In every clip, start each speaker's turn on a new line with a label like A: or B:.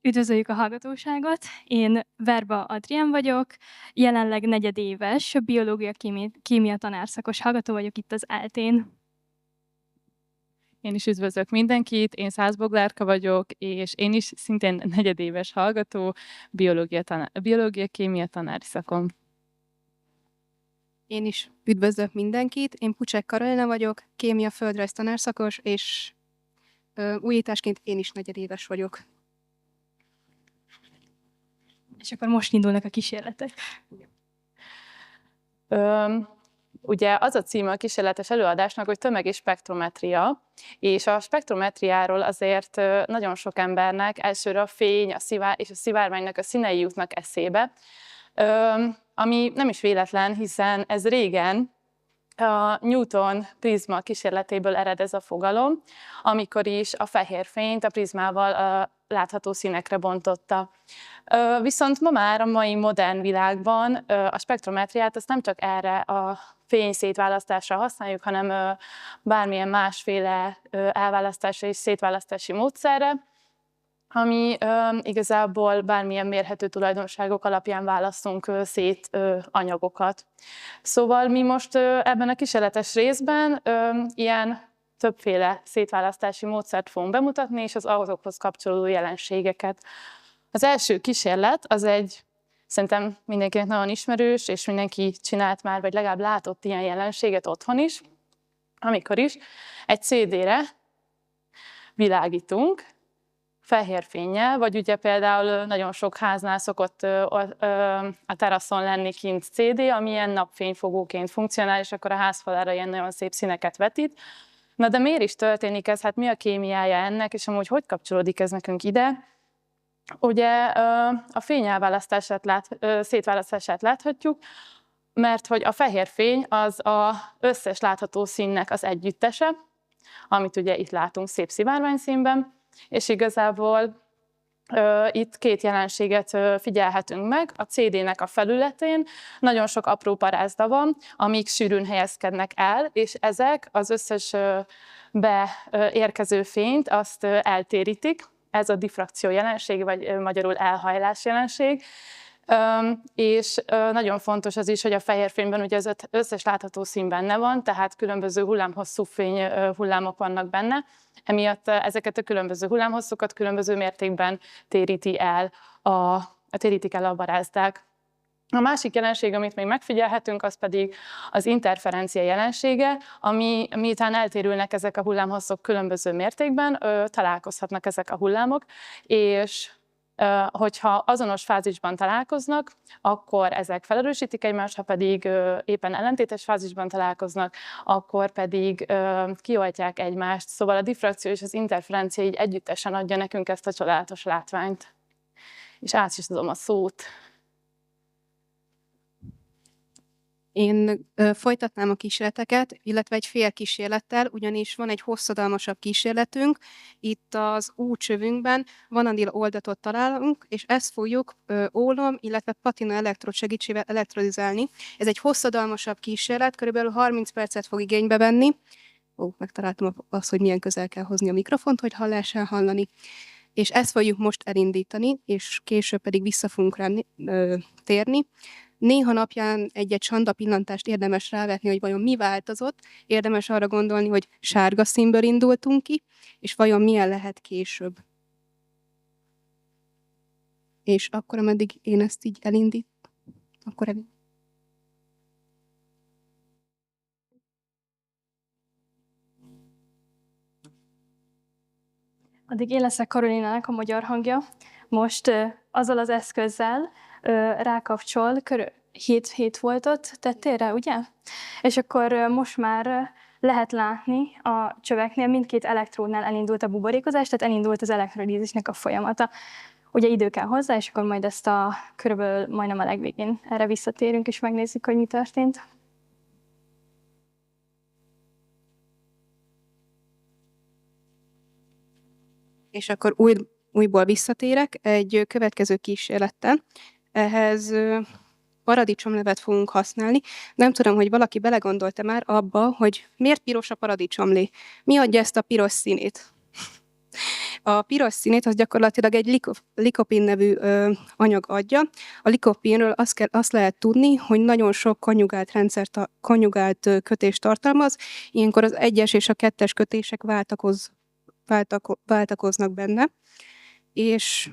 A: Üdvözöljük a hallgatóságot! Én Verba Adrián vagyok, jelenleg negyedéves biológia kémia tanárszakos hallgató vagyok itt az ELTE-n.
B: Én is üdvözlök mindenkit, én Szász Boglárka vagyok, és én is szintén negyedéves hallgató, biológia kémia tanári szakon.
C: Én is üdvözlök mindenkit, én Pucsek Karolina vagyok, kémia földrajz tanárszakos, és újításként én is negyedéves vagyok.
A: És akkor most indulnak a kísérletek.
B: Ugye az a címe a kísérletes előadásnak, hogy tömeg és spektrometria, és a spektrometriáról azért nagyon sok embernek elsőre a fény és a szivárványnak a színei jutnak eszébe, ami nem is véletlen, hiszen ez régen a Newton prizma kísérletéből ered ez a fogalom, amikor is a fehér fényt a prizmával a látható színekre bontotta. Viszont ma már a mai modern világban a spektrometriát azt nem csak erre a fény szétválasztásra használjuk, hanem bármilyen másféle elválasztási és szétválasztási módszerre, ami igazából bármilyen mérhető tulajdonságok alapján választunk szét anyagokat. Szóval mi most ebben a kísérletes részben ilyen többféle szétválasztási módszert fogunk bemutatni, és az azokhoz kapcsolódó jelenségeket. Az első kísérlet az szerintem mindenkinek nagyon ismerős, és mindenki csinált már, vagy legalább látott ilyen jelenséget otthon is, amikor is egy CD-re világítunk, fehér fénnyel, vagy ugye például nagyon sok háznál szokott a teraszon lenni kint CD, ami ilyen napfényfogóként funkcionál, és akkor a házfalára ilyen nagyon szép színeket vetít. Na de miért is történik ez? Hát mi a kémiája ennek, és amúgy hogy kapcsolódik ez nekünk ide? Ugye a fény szétválasztását láthatjuk, mert hogy a fehér fény az az összes látható színnek az együttese, amit ugye itt látunk szép szivárványszínben, és igazából itt két jelenséget figyelhetünk meg. A CD-nek a felületén nagyon sok apró parázda van, amik sűrűn helyezkednek el, és ezek az összes beérkező fényt azt eltérítik. Ez a diffrakció jelenség, vagy magyarul elhajlás jelenség. És nagyon fontos az is, hogy a fehér fényben ugye az összes látható szín benne van, tehát különböző hullámhosszú fényhullámok vannak benne, emiatt ezeket a különböző hullámhosszokat különböző mértékben térítik el a barázdák. A másik jelenség, amit még megfigyelhetünk, az pedig az interferencia jelensége, miután eltérülnek ezek a hullámhosszok különböző mértékben, találkozhatnak ezek a hullámok, és hogyha azonos fázisban találkoznak, akkor ezek felerősítik egymást, ha pedig éppen ellentétes fázisban találkoznak, akkor pedig kioltják egymást. Szóval a diffrakció és az interferencia így együttesen adja nekünk ezt a csodálatos látványt. És át is adom a szót.
C: Én folytatnám a kísérleteket, illetve egy fél kísérlettel, ugyanis van egy hosszadalmasabb kísérletünk. Itt az U-csövünkben vanadil oldatot találunk, és ezt fogjuk ólom, illetve platina elektrod segítségével elektrodizálni. Ez egy hosszadalmasabb kísérlet, körülbelül 30 percet fog igénybe venni. Megtaláltam azt, hogy milyen közel kell hozni a mikrofont, hogy lehessen hallani. És ezt fogjuk most elindítani, és később pedig vissza fogunk rá térni. Néha napján egy-egy csanda pillantást érdemes rávetni, hogy vajon mi változott, érdemes arra gondolni, hogy sárga színből indultunk ki, és vajon milyen lehet később. És akkor, ameddig én ezt így akkor
A: Addig én leszek Karolinának a magyar hangja. Most azzal az eszközzel rákapcsol, 7 voltot tettél rá, ugye? És akkor most már lehet látni a csöveknél, mindkét elektródnál elindult a buborékozás, tehát elindult az elektrolízisnek a folyamata. Ugye idő kell hozzá, és akkor majd ezt körülbelül majdnem a legvégén erre visszatérünk, és megnézzük, hogy mi történt.
C: És akkor újból visszatérek egy következő kísérlettel. Ehhez paradicsomlevet fogunk használni. Nem tudom, hogy valaki belegondolta már abba, hogy miért piros a paradicsomlé. Mi adja ezt a piros színét? A piros színét az gyakorlatilag egy likopin nevű anyag adja. A likopinről azt lehet tudni, hogy nagyon sok konjugált kötést tartalmaz, ilyenkor az 1-es és a 2-es kötések váltakoznak benne, és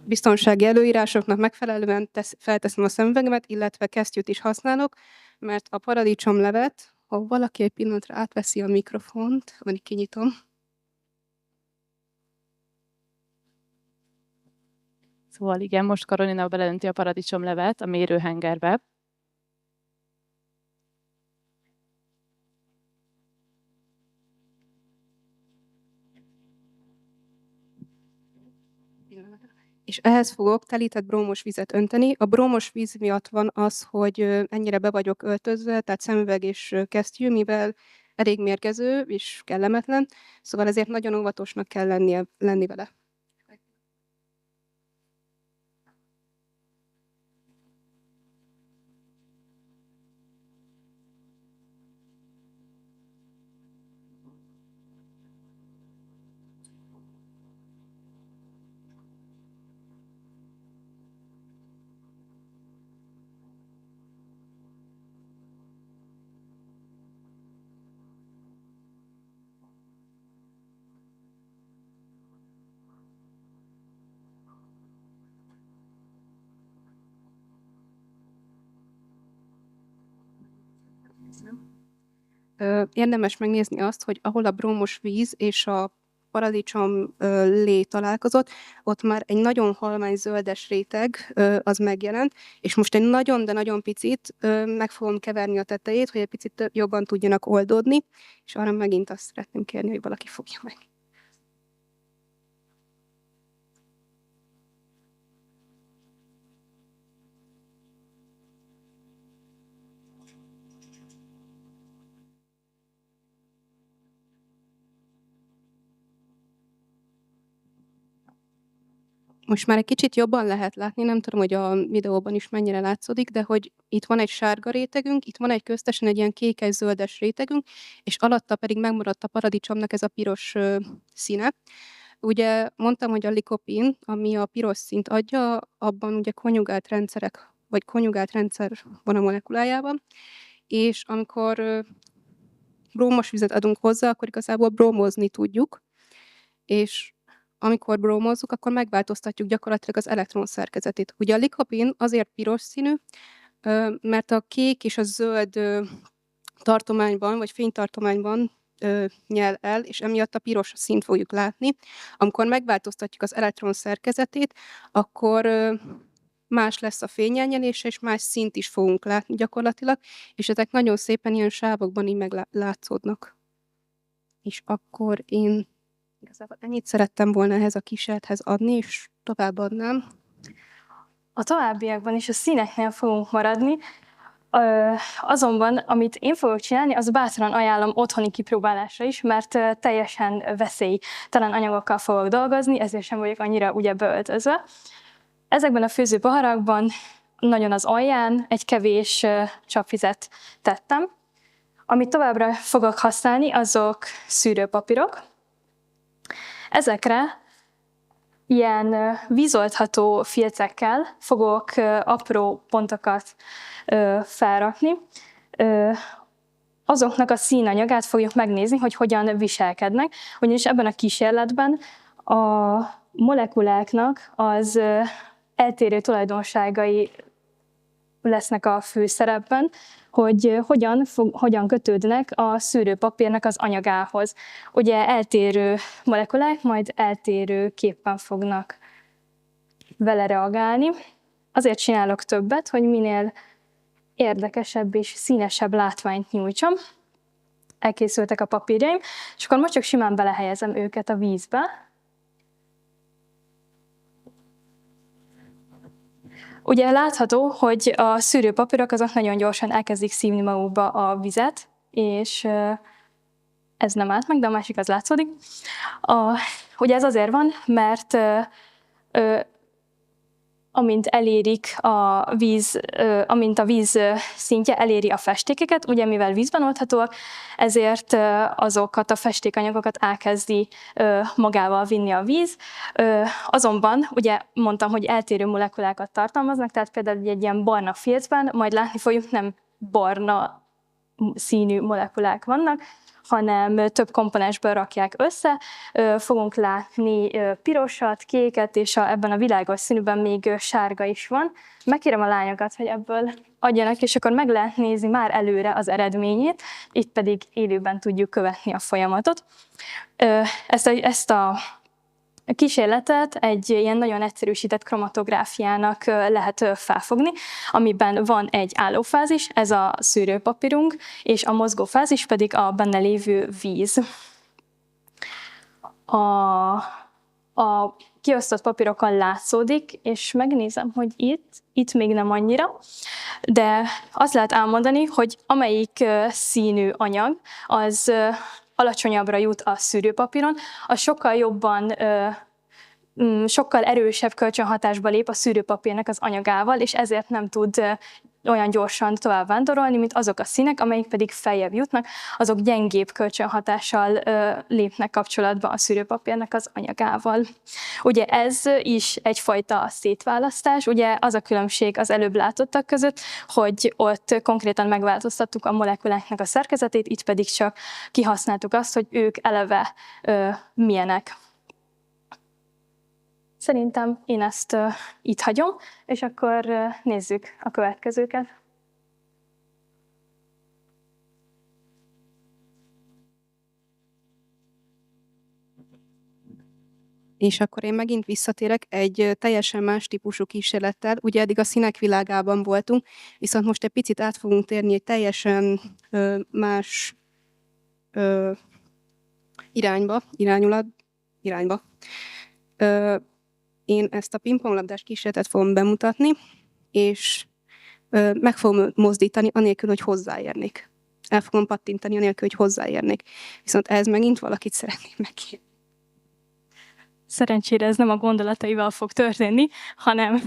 C: biztonsági előírásoknak megfelelően felteszem a szemüvegemet, illetve kesztyűt is használok, mert a paradicsomlevet, ha valaki egy pillanatra átveszi a mikrofont, vagy kinyitom.
B: Szóval igen, most Karolina beleönti a paradicsomlevet a mérőhengerbe.
C: És ehhez fogok telített brómos vizet önteni. A brómos víz miatt van az, hogy ennyire be vagyok öltözve, tehát szemüveg és kesztyű, mivel elég mérgező és kellemetlen, szóval ezért nagyon óvatosnak kell lenni vele. Érdemes megnézni azt, hogy ahol a brómos víz és a paradicsom lé találkozott, ott már egy nagyon halvány zöldes réteg az megjelent, és most egy nagyon, de nagyon picit meg fogom keverni a tetejét, hogy egy picit jobban tudjanak oldódni, és arra megint azt szeretném kérni, hogy valaki fogja meg. Most már egy kicsit jobban lehet látni, nem tudom, hogy a videóban is mennyire látszódik, de hogy itt van egy sárga rétegünk, itt van egy köztesen egy ilyen kékes-zöldes rétegünk, és alatta pedig megmaradt a paradicsomnak ez a piros színe. Ugye mondtam, hogy a likopin, ami a piros színt adja, abban ugye konjugált rendszer van a molekulájában, és amikor brómos vizet adunk hozzá, akkor igazából brómozni tudjuk, és amikor brómozzuk, akkor megváltoztatjuk gyakorlatilag az elektron szerkezetét. Ugye a likopin azért piros színű, mert a kék és a zöld tartományban, vagy fénytartományban nyel el, és emiatt a piros színt fogjuk látni. Amikor megváltoztatjuk az elektron szerkezetét, akkor más lesz a fényelnyelése, és más színt is fogunk látni gyakorlatilag, és ezek nagyon szépen ilyen sávokban így meglátszódnak. És akkor én igazából ennyit szerettem volna ehhez a kísérlethez adni, és továbbadnám.
A: A továbbiakban is a színeknél fogunk maradni, azonban, amit én fogok csinálni, az bátran ajánlom otthoni kipróbálásra is, mert teljesen veszélytelen anyagokkal fogok dolgozni, ezért sem vagyok annyira ugye beöltözve. Ezekben a főzőpoharakban nagyon az alján egy kevés csapvizet tettem. Amit továbbra fogok használni, azok szűrőpapírok. Ezekre ilyen vízoltható filcekkel fogok apró pontokat felrakni. Azoknak a színanyagát fogjuk megnézni, hogy hogyan viselkednek, ugyanis ebben a kísérletben a molekuláknak az eltérő tulajdonságai lesznek a főszerepben, hogy hogyan kötődnek a szűrőpapírnak az anyagához. Ugye eltérő molekulák majd eltérő képpen fognak vele reagálni. Azért csinálok többet, hogy minél érdekesebb és színesebb látványt nyújtsam. Elkészültek a papírjaim, és akkor most csak simán belehelyezem őket a vízbe. Ugye látható, hogy a szűrőpapírok azok nagyon gyorsan elkezdik szívni magukba a vizet, és ez nem állt meg, de a másik az látszódik. Ugye ez azért van, mert amint elérik amint a víz szintje eléri a festékeket, ugye mivel vízben oldhatóak, ezért azokat a festékanyagokat elkezdi magával vinni a víz. Azonban, ugye mondtam, hogy eltérő molekulákat tartalmaznak, tehát például egy ilyen barna filcben, majd látni fogjuk, nem barna színű molekulák vannak, hanem több komponensből rakják össze. Fogunk látni pirosat, kéket, és ebben a világos színűben még sárga is van. Megkérem a lányokat, hogy ebből adjanak, és akkor meg lehet nézni már előre az eredményét, itt pedig élőben tudjuk követni a folyamatot. Ezt a kísérletet egy ilyen nagyon egyszerűsített kromatográfiának lehet felfogni, amiben van egy állófázis, ez a szűrőpapírunk, és a mozgófázis pedig a benne lévő víz. A kiosztott papírokon látszódik, és megnézem, hogy itt még nem annyira, de azt lehet elmondani, hogy amelyik színű anyag, az alacsonyabbra jut a szűrőpapíron, az sokkal erősebb kölcsönhatásba lép a szűrőpapírnak az anyagával, és ezért nem tud olyan gyorsan tovább vándorolni, mint azok a színek, amelyik pedig feljebb jutnak, azok gyengébb kölcsönhatással lépnek kapcsolatba a szűrőpapírnak az anyagával. Ugye ez is egyfajta szétválasztás, ugye az a különbség az előbb látottak között, hogy ott konkrétan megváltoztattuk a molekuláknak a szerkezetét, itt pedig csak kihasználtuk azt, hogy ők eleve milyenek. Szerintem én ezt itt hagyom, és akkor nézzük a következőket.
C: És akkor én megint visszatérek egy teljesen más típusú kísérlettel. Ugye eddig a színek világában voltunk, viszont most egy picit át fogunk térni egy teljesen más irányba. Én ezt a pingponglabdás kísérletet fogom bemutatni, és meg fogom mozdítani anélkül, hogy hozzáérnék. El fogom pattintani anélkül, hogy hozzáérnék. Viszont ehhez megint valakit szeretnék megkérni.
A: Szerencsére ez nem a gondolataival fog történni, hanem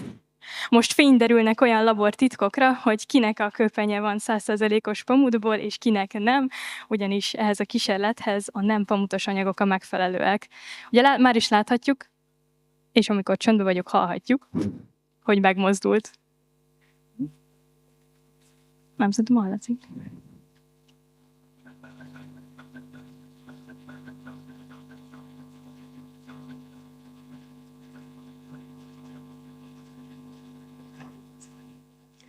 A: most fényderülnek olyan labortitkokra, hogy kinek a köpenye van 100%-os pamutból, és kinek nem, ugyanis ehhez a kísérlethez a nem pamutos anyagok a megfelelőek. Ugye már is láthatjuk, és amikor csöndben vagyok, hallhatjuk, hogy megmozdult. Nem szerintem hallatszik.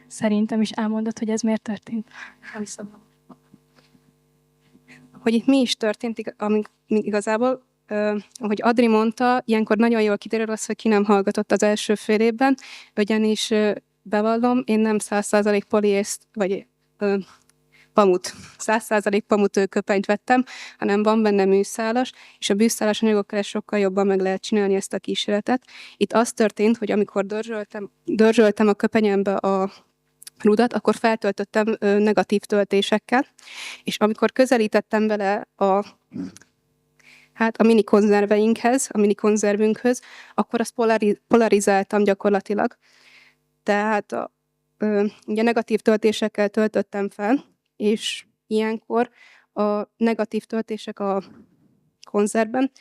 A: Szerintem is elmondod, hogy ez miért történt.
C: Hogy itt mi is történt, igazából, ahogy Adri mondta, ilyenkor nagyon jól kiderül az, hogy ki nem hallgatott az első fél évben, ugyanis bevallom, én nem 100% poliészt, vagy pamut, 100% pamut köpenyt vettem, hanem van benne műszálas, és a műszálas anyagokkal sokkal jobban meg lehet csinálni ezt a kísérletet. Itt az történt, hogy amikor dörzsöltem a köpenyembe a rudat, akkor feltöltöttem negatív töltésekkel, és amikor közelítettem vele a mini konzerveinkhez, a mini konzervünkhöz, akkor azt polarizáltam gyakorlatilag. Tehát ugye negatív töltésekkel töltöttem fel, és ilyenkor a negatív töltések a konzervben,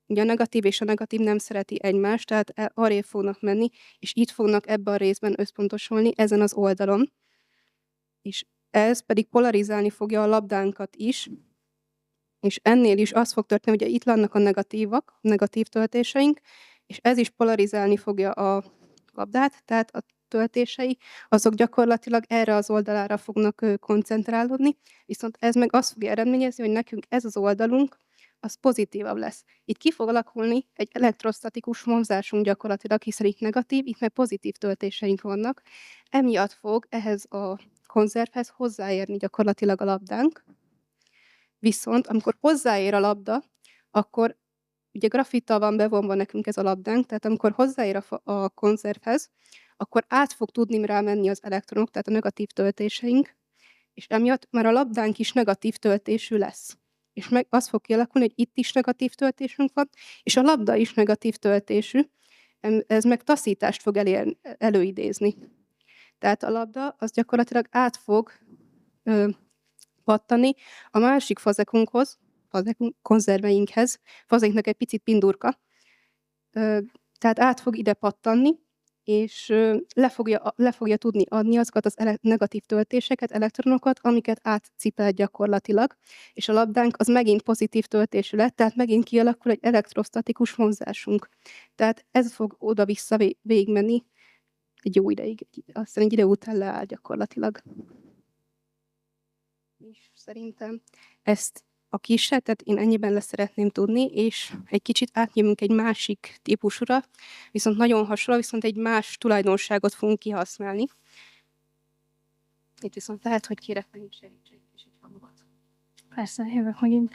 C: ugye a negatív és a negatív nem szereti egymást, tehát arrébb fognak menni, és itt fognak ebben a részben összpontosulni, ezen az oldalon. És ez pedig polarizálni fogja a labdánkat is, és ennél is az fog történni, hogy itt vannak a negatív töltéseink, és ez is polarizálni fogja a labdát, tehát a töltései, azok gyakorlatilag erre az oldalára fognak koncentrálódni, viszont ez meg azt fogja eredményezni, hogy nekünk ez az oldalunk, az pozitívabb lesz. Itt ki fog alakulni egy elektrostatikus mozgásunk gyakorlatilag, hiszen itt negatív, itt meg pozitív töltéseink vannak. Emiatt fog ehhez a konzervhez hozzáérni gyakorlatilag a labdánk. Viszont amikor hozzáér a labda, akkor ugye grafittal van bevonva nekünk ez a labdánk, tehát amikor hozzáér a konzervhez, akkor át fog tudni rá menni az elektronok, tehát a negatív töltéseink, és emiatt már a labdánk is negatív töltésű lesz. És meg az fog kialakulni, hogy itt is negatív töltésünk van, és a labda is negatív töltésű. ez meg taszítást fog előidézni. Tehát a labda az gyakorlatilag át fog pattani a másik fazekunkhoz, konzerveinkhez, fazeknak egy picit pindurka, tehát át fog ide pattanni, és le fogja tudni adni azokat az negatív töltéseket, elektronokat, amiket átcipel gyakorlatilag, és a labdánk az megint pozitív töltésű lett, tehát megint kialakul egy elektrostatikus vonzásunk. Tehát ez fog oda-vissza végigmenni egy jó ideig, aztán egy idő után leáll gyakorlatilag. És szerintem ezt a kísérletet én ennyiben le szeretném tudni, és egy kicsit átnyomunk egy másik típusúra, viszont nagyon hasonló, viszont egy más tulajdonságot fogunk kihasználni. Itt viszont lehet, hogy kérek megint segítséget is egy hangot.
A: Persze, jövök megint.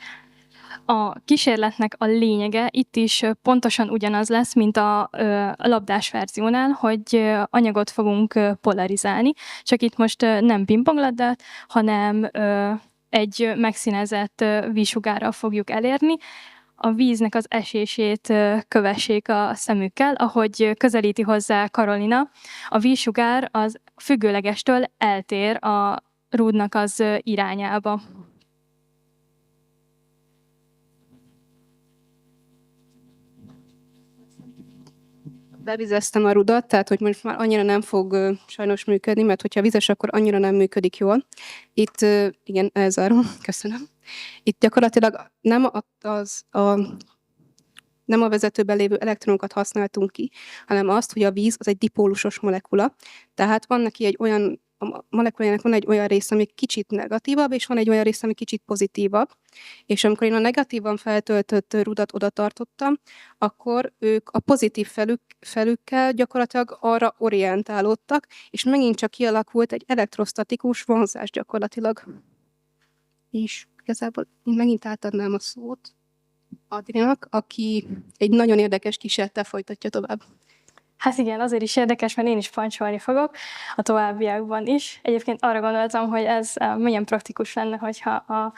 A: A kísérletnek a lényege itt is pontosan ugyanaz lesz, mint a labdás verziónál, hogy anyagot fogunk polarizálni, csak itt most nem pingponglabdát, hanem egy megszínezett vízsugárral fogjuk elérni. A víznek az esését kövessék a szemükkel, ahogy közelíti hozzá Karolina. A vízsugár az függőlegestől eltér a rúdnak az irányába.
C: Bevizeztem a rudat, tehát hogy most már annyira nem fog sajnos működni, mert hogyha vizes, akkor annyira nem működik jól. Itt, igen, elzárom, köszönöm. Itt gyakorlatilag nem a vezetőben lévő elektronokat használtunk ki, hanem azt, hogy a víz az egy dipólusos molekula. Tehát van neki a molekulájának van egy olyan része, ami kicsit negatívabb, és van egy olyan része, ami kicsit pozitívabb. És amikor én a negatívan feltöltött rudat oda tartottam, akkor ők a pozitív felükkel gyakorlatilag arra orientálódtak, és megint csak kialakult egy elektrostatikus vonzás gyakorlatilag. És igazából én megint átadnám a szót Adrinak, aki egy nagyon érdekes kísérlettel folytatja tovább.
A: Hát igen, azért is érdekes, mert én is pancsolni fogok a továbbiakban is. Egyébként arra gondoltam, hogy ez milyen praktikus lenne, hogyha a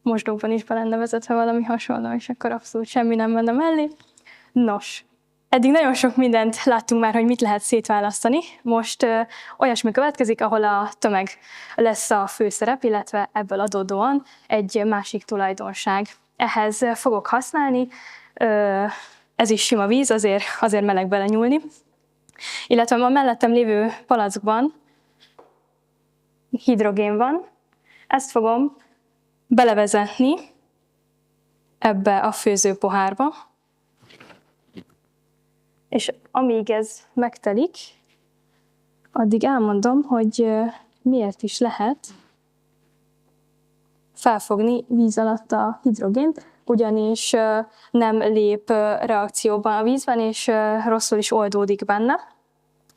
A: mosdókban is be lenne vezetve valami hasonló, és akkor abszolút semmi nem menne mellé. Nos, eddig nagyon sok mindent láttunk már, hogy mit lehet szétválasztani. Most olyasmi következik, ahol a tömeg lesz a főszerep, illetve ebből adódóan egy másik tulajdonság. Ehhez fogok használni, ez is sima víz, azért meleg belenyúlni. Illetve a mellettem lévő palackban hidrogén van, ezt fogom belevezetni ebbe a főzőpohárba, és amíg ez megtelik, addig elmondom, hogy miért is lehet felfogni víz alatt a hidrogént, ugyanis nem lép reakcióban a vízben, és rosszul is oldódik benne.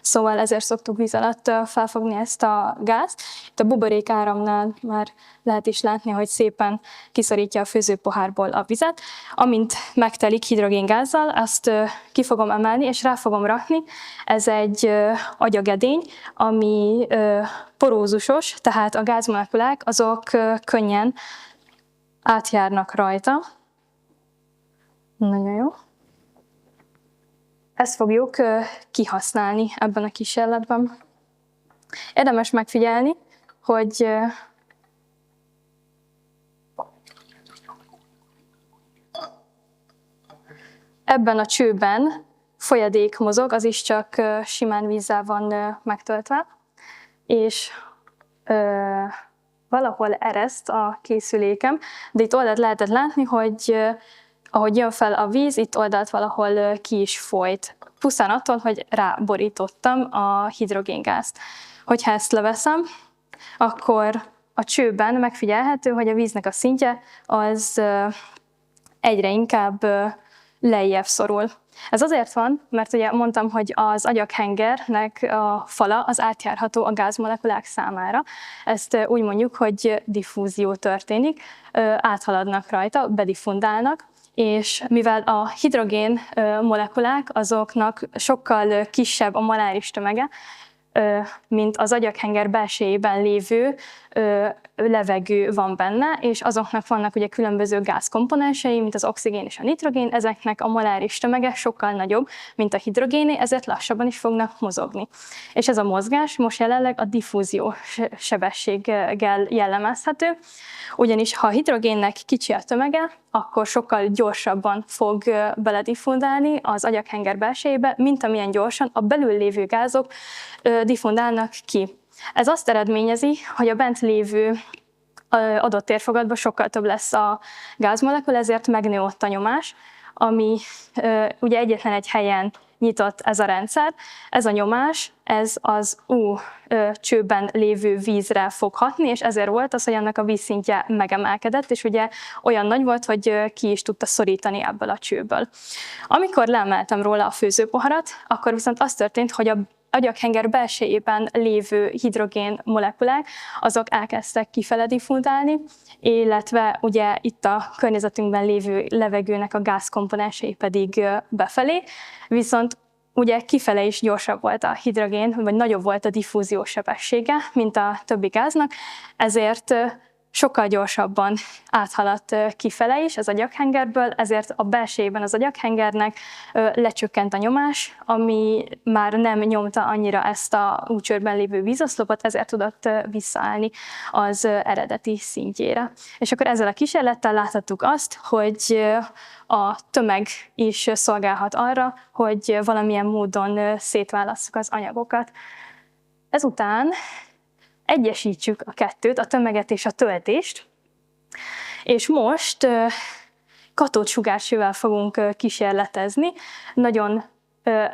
A: Szóval ezért szoktuk víz alatt felfogni ezt a gázt. Itt a buborék áramnál már lehet is látni, hogy szépen kiszorítja a főzőpohárból a vizet. Amint megtelik hidrogéngázzal, azt ki fogom emelni, és rá fogom rakni. Ez egy agyagedény, ami porózusos, tehát a gázmolekulák azok könnyen átjárnak rajta. Nagyon jó. Ezt fogjuk kihasználni ebben a kísérletben. Érdemes megfigyelni, hogy ebben a csőben folyadék mozog, az is csak simán vízzel van megtöltve, és valahol ereszt a készülékem, de itt oldalt lehetett látni, hogy ahogy jön fel a víz, itt oldalt valahol ki is folyt. Pusztán attól, hogy ráborítottam a hidrogéngázt. Hogyha ezt leveszem, akkor a csőben megfigyelhető, hogy a víznek a szintje az egyre inkább lejjebb szorul. Ez azért van, mert ugye mondtam, hogy az agyaghengernek a fala az átjárható a gázmolekulák számára. Ezt úgy mondjuk, hogy diffúzió történik, áthaladnak rajta, bedifundálnak, és mivel a hidrogén molekulák azoknak sokkal kisebb a moláris tömege, mint az agyaghenger belsejében lévő levegő van benne, és azoknak vannak ugye különböző gázkomponensei, mint az oxigén és a nitrogén, ezeknek a moláris tömege sokkal nagyobb, mint a hidrogéné, ezért lassabban is fognak mozogni. És ez a mozgás most jelenleg a diffúzió sebességgel jellemezhető, ugyanis ha a hidrogénnek kicsi a tömege, akkor sokkal gyorsabban fog belediffundálni az agyaghenger belsejébe, mint amilyen gyorsan a belül lévő gázok diffundálnak ki. Ez azt eredményezi, hogy a bent lévő adott térfogatban sokkal több lesz a gázmolekül, ezért megnő ott a nyomás, ami ugye egyetlen egy helyen nyitott ez a rendszer. Ez a nyomás, ez az U csőben lévő vízre fog hatni, és ezért volt az, hogy annak a vízszintje megemelkedett, és ugye olyan nagy volt, hogy ki is tudta szorítani ebből a csőből. Amikor leemeltem róla a főzőpoharat, akkor viszont az történt, hogy a agyaghenger belsejében lévő hidrogén molekulák, azok elkezdtek kifele diffundálni, illetve ugye itt a környezetünkben lévő levegőnek a gázkomponensei pedig befelé, viszont ugye kifele is gyorsabb volt a hidrogén, vagy nagyobb volt a diffúziós sebessége, mint a többi gáznak, ezért sokkal gyorsabban áthaladt kifele is az agyaghengerből, ezért a belsejében az agyaghengernek lecsökkent a nyomás, ami már nem nyomta annyira ezt a útcsőrben lévő vízoszlopot, ezért tudott visszaállni az eredeti szintjére. És akkor ezzel a kísérlettel láthattuk azt, hogy a tömeg is szolgálhat arra, hogy valamilyen módon szétválasszuk az anyagokat. Ezután egyesítsük a kettőt, a tömeget és a töltést, és most katódsugárcsővel fogunk kísérletezni. Nagyon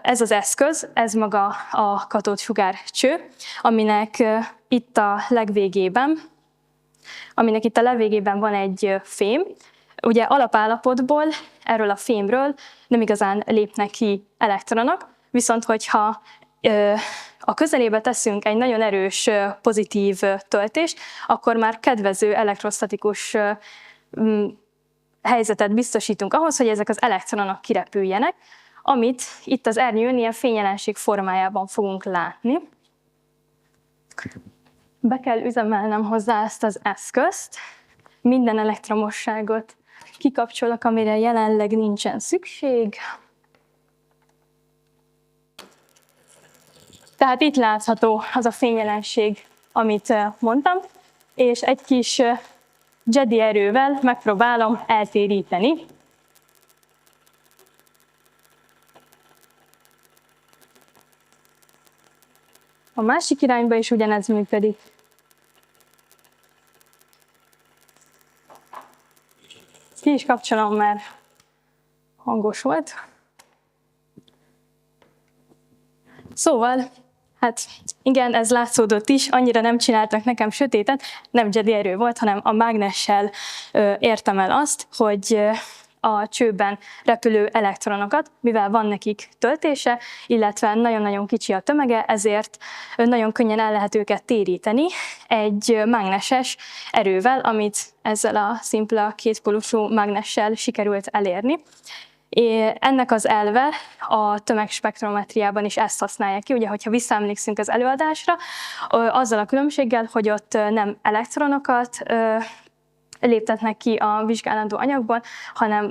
A: ez az eszköz, ez maga a katódsugárcső, aminek itt a legvégében van egy fém. Ugye alapállapotból, erről a fémről nem igazán lépnek ki elektronok, viszont hogyha a közelébe teszünk egy nagyon erős pozitív töltést, akkor már kedvező elektrostatikus helyzetet biztosítunk ahhoz, hogy ezek az elektronok kirepüljenek, amit itt az ernyőn ilyen fényjelenség formájában fogunk látni. Be kell üzemelnem hozzá ezt az eszközt, minden elektromosságot kikapcsolok, amire jelenleg nincsen szükség. Tehát itt látható az a fényjelenség, amit mondtam, és egy kis Jedi erővel megpróbálom eltéríteni. A másik irányba is ugyanez működik. Ki is kapcsolom, mert hangos volt. Szóval, hát igen, ez látszódott is, annyira nem csináltak nekem sötétet, nem Jedi erő volt, hanem a mágnessel értem el azt, hogy a csőben repülő elektronokat, mivel van nekik töltése, illetve nagyon-nagyon kicsi a tömege, ezért nagyon könnyen el lehet őket téríteni egy mágneses erővel, amit ezzel a szimpla kétpólusú mágnessel sikerült elérni. Ennek az elve a tömegspektrometriában is ezt használják ki, ugye, hogyha visszaemlékszünk az előadásra, azzal a különbséggel, hogy ott nem elektronokat léptetnek ki a vizsgálandó anyagból,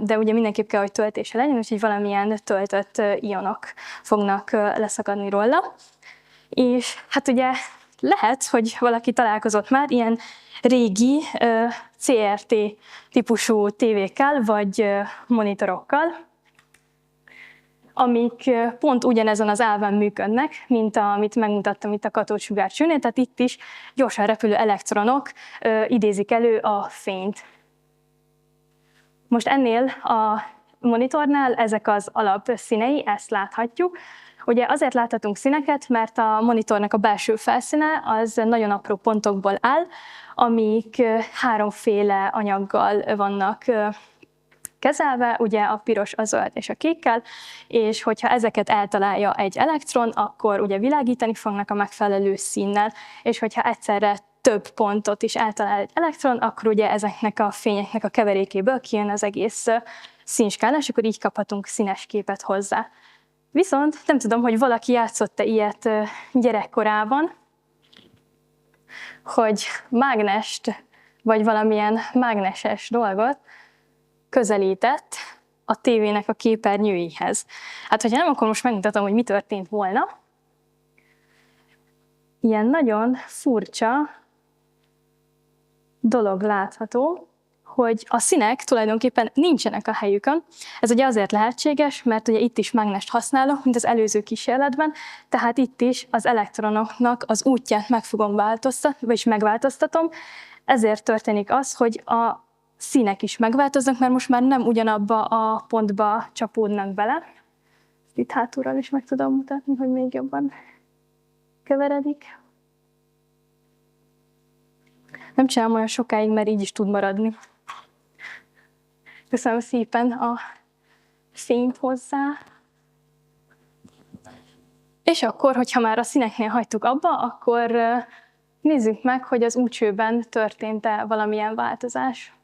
A: de ugye mindenképp kell, hogy töltése legyen, úgyhogy valamilyen töltött ionok fognak leszakadni róla. És hát ugye lehet, hogy valaki találkozott már ilyen régi CRT típusú tévékkel vagy monitorokkal, amik pont ugyanezen az elven működnek, mint amit megmutattam itt a katódsugárcsőnél, tehát itt is gyorsan repülő elektronok idézik elő a fényt. Most ennél a monitornál ezek az alapszínei, ezt láthatjuk. Ugye azért láthatunk színeket, mert a monitornak a belső felszíne az nagyon apró pontokból áll, amik háromféle anyaggal vannak kezelve, ugye a piros, a zöld és a kékkel, és hogyha ezeket eltalálja egy elektron, akkor ugye világítani fognak a megfelelő színnel, és hogyha egyszerre több pontot is eltalál egy elektron, akkor ugye ezeknek a fényeknek a keverékéből kijön az egész színskálás, és akkor így kaphatunk színes képet hozzá. Viszont nem tudom, hogy valaki játszott-e ilyet gyerekkorában, hogy mágnest, vagy valamilyen mágneses dolgot közelített a tévének a képernyőihez. Hát, hogyha nem, akkor most megmutatom, hogy mi történt volna. Ilyen nagyon furcsa dolog látható, hogy a színek tulajdonképpen nincsenek a helyükön. Ez ugye azért lehetséges, mert ugye itt is mágnest használok, mint az előző kísérletben, tehát itt is az elektronoknak az útját meg fogom változtatni, vagyis megváltoztatom. Ezért történik az, hogy a színek is megváltoznak, mert most már nem ugyanabba a pontba csapódnak bele. Itt hátulról is meg tudom mutatni, hogy még jobban keveredik. Nem csinálom olyan sokáig, mert így is tud maradni. Köszönöm szépen a fényt hozzá. És akkor, hogyha már a színeknél hagytuk abba, akkor nézzük meg, hogy az útcsőben történt-e valamilyen változás.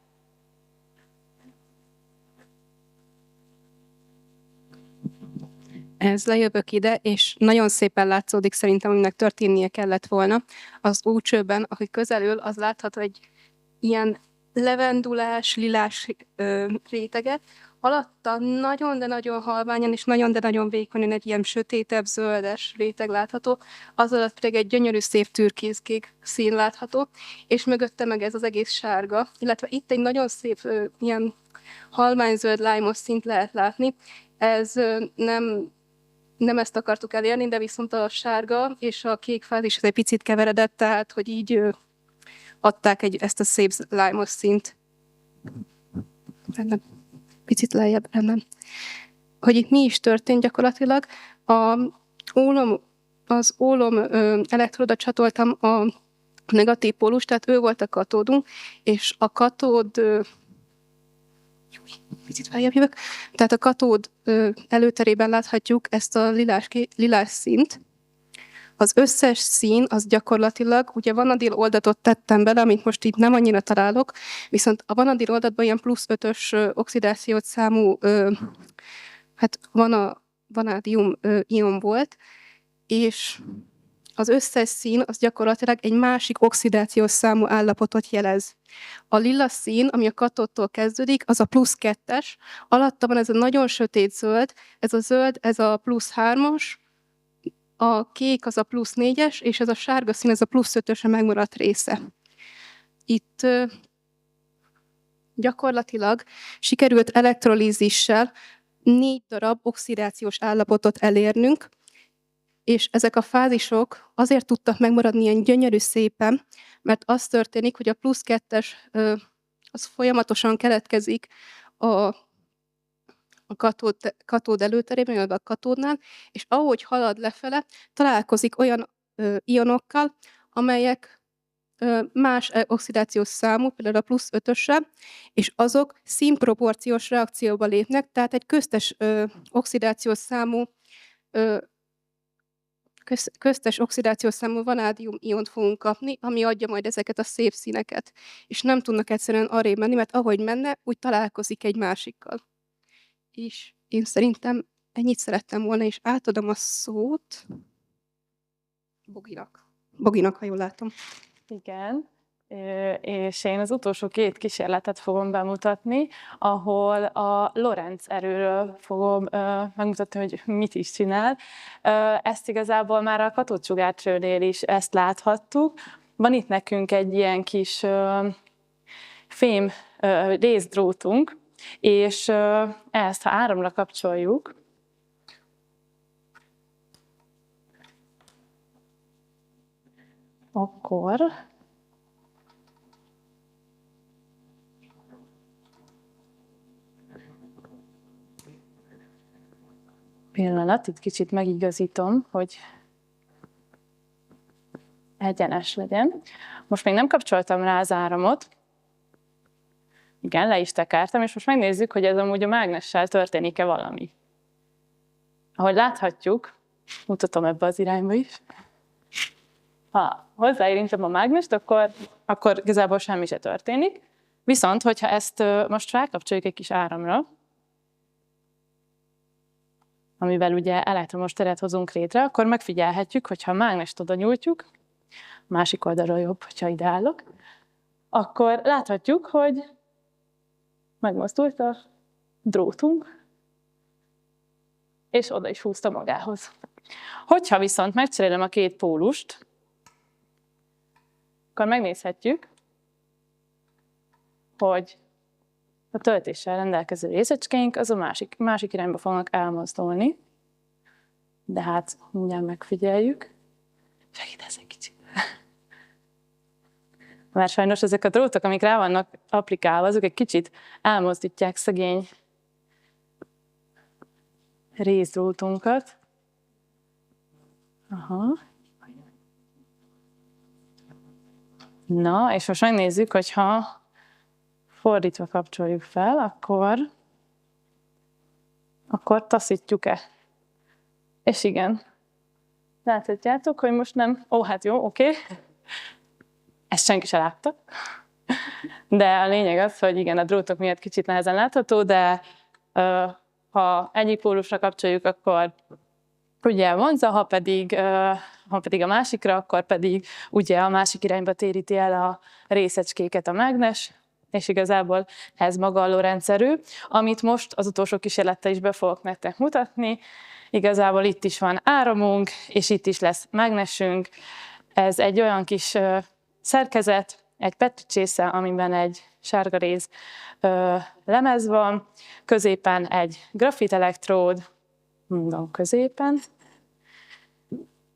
C: Ez lejövök ide, és nagyon szépen látszódik szerintem, aminek történnie kellett volna. Az útcsőben, aki közelül, az látható egy ilyen levendulás, lilás réteget. Alatta nagyon, de nagyon halványan, és nagyon, de nagyon vékonyan egy ilyen sötétebb, zöldes réteg látható. Az alatt pedig egy gyönyörű, szép türkészkék szín látható, és mögötte meg ez az egész sárga, illetve itt egy nagyon szép ilyen halványzöld lájmos színt lehet látni. Ez nem ezt akartuk elérni, de viszont a sárga és a kék fázis egy picit keveredett, tehát hogy így adták ezt a szép lájmos színt. Rendben. Picit lejjebb, rendben. Hogy itt mi is történt gyakorlatilag. Az ólom elektroda csatoltam a negatív pólus, tehát ő volt a katódunk, és a katód picit feljebb jövök. Tehát a katód előterében láthatjuk ezt a lilás színt. Az összes szín, az gyakorlatilag, ugye vanadil oldatot tettem bele, amit most itt nem annyira találok, viszont a vanadil oldatban ilyen plusz 5-ös oxidációt számú, hát vanádium ion volt, és az összes szín az gyakorlatilag egy másik oxidációs számú állapotot jelez. A lila szín, ami a katódtól kezdődik, az a plusz 2-es, alatta van ez a nagyon sötét zöld, ez a plusz 3-as, a kék az a plusz 4-es, és ez a sárga szín, ez a plusz 5-ös a megmaradt része. Itt gyakorlatilag sikerült elektrolízissel 4 darab oxidációs állapotot elérnünk, és ezek a fázisok azért tudtak megmaradni ilyen gyönyörű szépen, mert az történik, hogy a plusz 2-es az folyamatosan keletkezik a katód előterében, illetve a katódnál, és ahogy halad lefele, találkozik olyan ionokkal, amelyek más oxidációs számú, például a plusz 5-össel, és azok színproporciós reakcióba lépnek, tehát egy köztes oxidációs számú vanádium iont fogunk kapni, ami adja majd ezeket a szép színeket. És nem tudnak egyszerűen arrébb menni, mert ahogy menne, úgy találkozik egy másikkal. És én szerintem ennyit szerettem volna, és átadom a szót Boginak, ha jól látom.
B: Igen, és én az utolsó 2 kísérletet fogom bemutatni, ahol a Lorentz erőről fogom megmutatni, hogy mit is csinál. Ezt igazából már a katódsugárcsőnél is ezt láthattuk. Van itt nekünk egy ilyen kis fém részdrótunk, és ezt, ha áramra kapcsoljuk, akkor pillanat, itt kicsit megigazítom, hogy egyenes legyen. Most még nem kapcsoltam rá az áramot. Igen, le is tekertem, és most megnézzük, hogy ez amúgy a mágnessel történik-e valami. Ahogy láthatjuk, mutatom ebbe az irányba is. Ha hozzáérintem a mágnest, akkor igazából semmi se történik. Viszont, hogyha ezt most felkapcsoljuk egy kis áramra, amivel ugye elektromos teret hozunk létre, akkor megfigyelhetjük, hogyha a mágnest oda nyújtjuk, másik oldalról jobb, hogyha ide állok, akkor láthatjuk, hogy megmozdult a drótunk, és oda is húzta magához. Hogyha viszont megcserélem a két pólust, akkor megnézhetjük, hogy a töltéssel rendelkező részecskéink az a másik irányba fognak elmozdulni. De hát mindjárt megfigyeljük. Segítesz egy kicsit. Mert sajnos ezek a drótok, amik rá vannak applikálva, azok egy kicsit elmozdítják szegény részdrótunkat. Aha. Na, és most megnézzük, hogyha fordítva kapcsoljuk fel, akkor taszítjuk-e? És igen. Láthatjátok, hogy most nem... Ó, hát jó, oké. Ezt senki se látta. De a lényeg az, hogy igen, a drótok miatt kicsit nehezen látható, de ha egyik pólusra kapcsoljuk, akkor ugye vonza, ha pedig a másikra, akkor pedig ugye a másik irányba téríti el a részecskéket a mágnes, és igazából ez maga a Lorentz erő, amit most az utolsó kísérlettel is be fogok nektek mutatni. Igazából itt is van áramunk, és itt is lesz mágnesünk. Ez egy olyan kis szerkezet, egy petricsésze, amiben egy sárgaréz lemez van, középen egy grafitelektrode, mondom középen,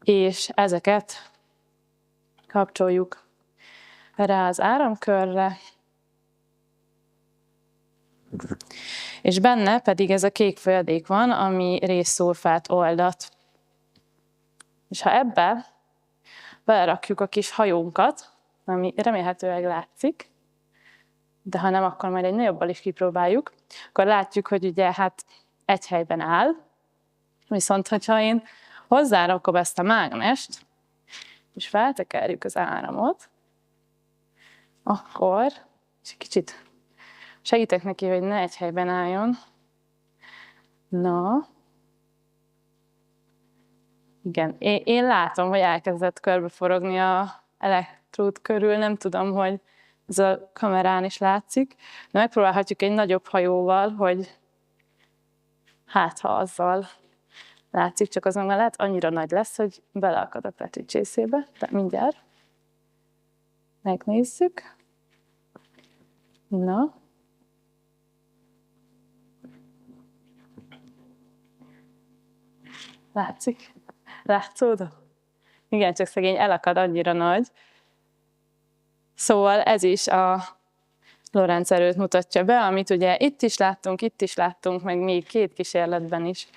B: és ezeket kapcsoljuk rá az áramkörre, és benne pedig ez a kék folyadék van, ami rézszulfát oldat. És ha ebbe belerakjuk a kis hajónkat, ami remélhetőleg látszik, de ha nem, akkor majd egy nagyobbal is kipróbáljuk, akkor látjuk, hogy ugye hát egy helyben áll, viszont hogyha én hozzárakom ezt a mágnest, és feltekerjük az áramot, akkor, és kicsit segítek neki, hogy ne egy helyben álljon. Na, igen, én látom, hogy elkezdett körbeforogni a elektród körül, nem tudom, hogy ez a kamerán is látszik, de megpróbálhatjuk egy nagyobb hajóval, hogy hát ha azzal látszik, csak azon lehet annyira nagy lesz, hogy beleakad a petricsészébe, de mindjárt megnézzük. Na. Látszik? Látszódott? Igen, csak szegény elakad, annyira nagy. Szóval ez is a Lorentz erőt mutatja be, amit ugye itt is láttunk, meg még két kísérletben is.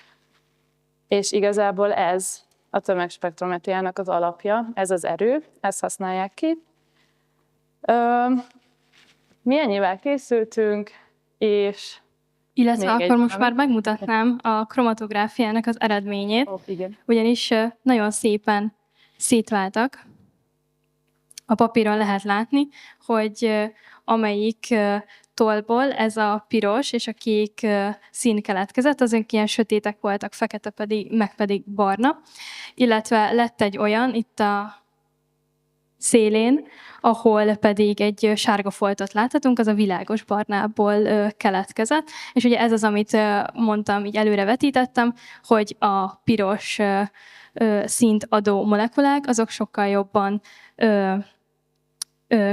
B: És igazából ez a tömegspektrometriának az alapja, ez az erő, ezt használják ki. Mi ennyivel készültünk, és
A: Illetve
B: még
A: akkor most
B: valami.
A: már megmutatnám a kromatográfiának az eredményét,
B: Igen.
A: ugyanis nagyon szépen szétváltak. A papíron lehet látni, hogy amelyik tollból ez a piros és a kék szín keletkezett, azok ilyen sötétek voltak, fekete pedig barna. Illetve lett egy olyan itt a szélén, ahol pedig egy sárga foltot láthatunk, az a világos barnából keletkezett. És ugye ez az, amit mondtam, így előre vetítettem, hogy a piros színt adó molekulák, azok sokkal jobban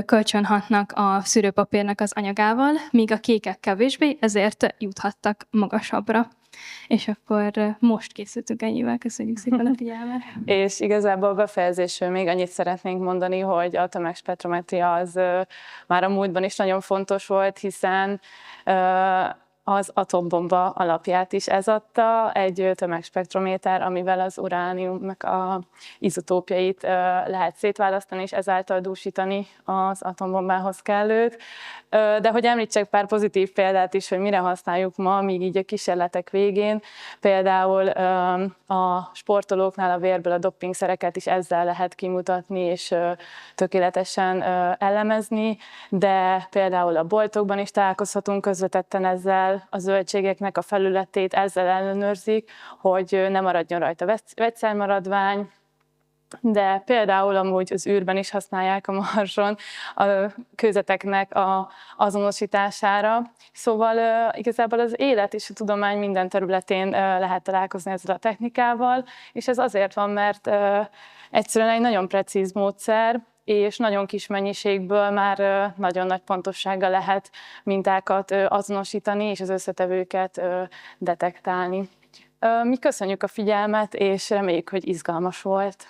A: kölcsönhatnak a szűrőpapírnak az anyagával, míg a kékek kevésbé, ezért juthattak magasabbra. És akkor most készültünk ennyivel, köszönjük szépen a figyelmet.
B: És igazából befejezésül még annyit szeretnénk mondani, hogy a tömegspektrometria az már a múltban is nagyon fontos volt, hiszen az atombomba alapját is ez adta, egy tömegspektrométer, amivel az urániumnak az izotópjait lehet szétválasztani, és ezáltal dúsítani az atombombához kellőt. De hogy említsek pár pozitív példát is, hogy mire használjuk ma, míg így a kísérletek végén. Például a sportolóknál a vérből a dopingszereket is ezzel lehet kimutatni, és tökéletesen elemezni, de például a boltokban is találkozhatunk közvetetten ezzel, fel a zöldségeknek a felületét, ezzel ellenőrzik, hogy ne maradjon rajta vegyszermaradvány, de például amúgy az űrben is használják a Marson a kőzeteknek a azonosítására. Szóval igazából az élet és a tudomány minden területén lehet találkozni ezzel a technikával, és ez azért van, mert egyszerűen egy nagyon precíz módszer, és nagyon kis mennyiségből már nagyon nagy pontossággal lehet mintákat azonosítani, és az összetevőket detektálni. Mi köszönjük a figyelmet, és reméljük, hogy izgalmas volt.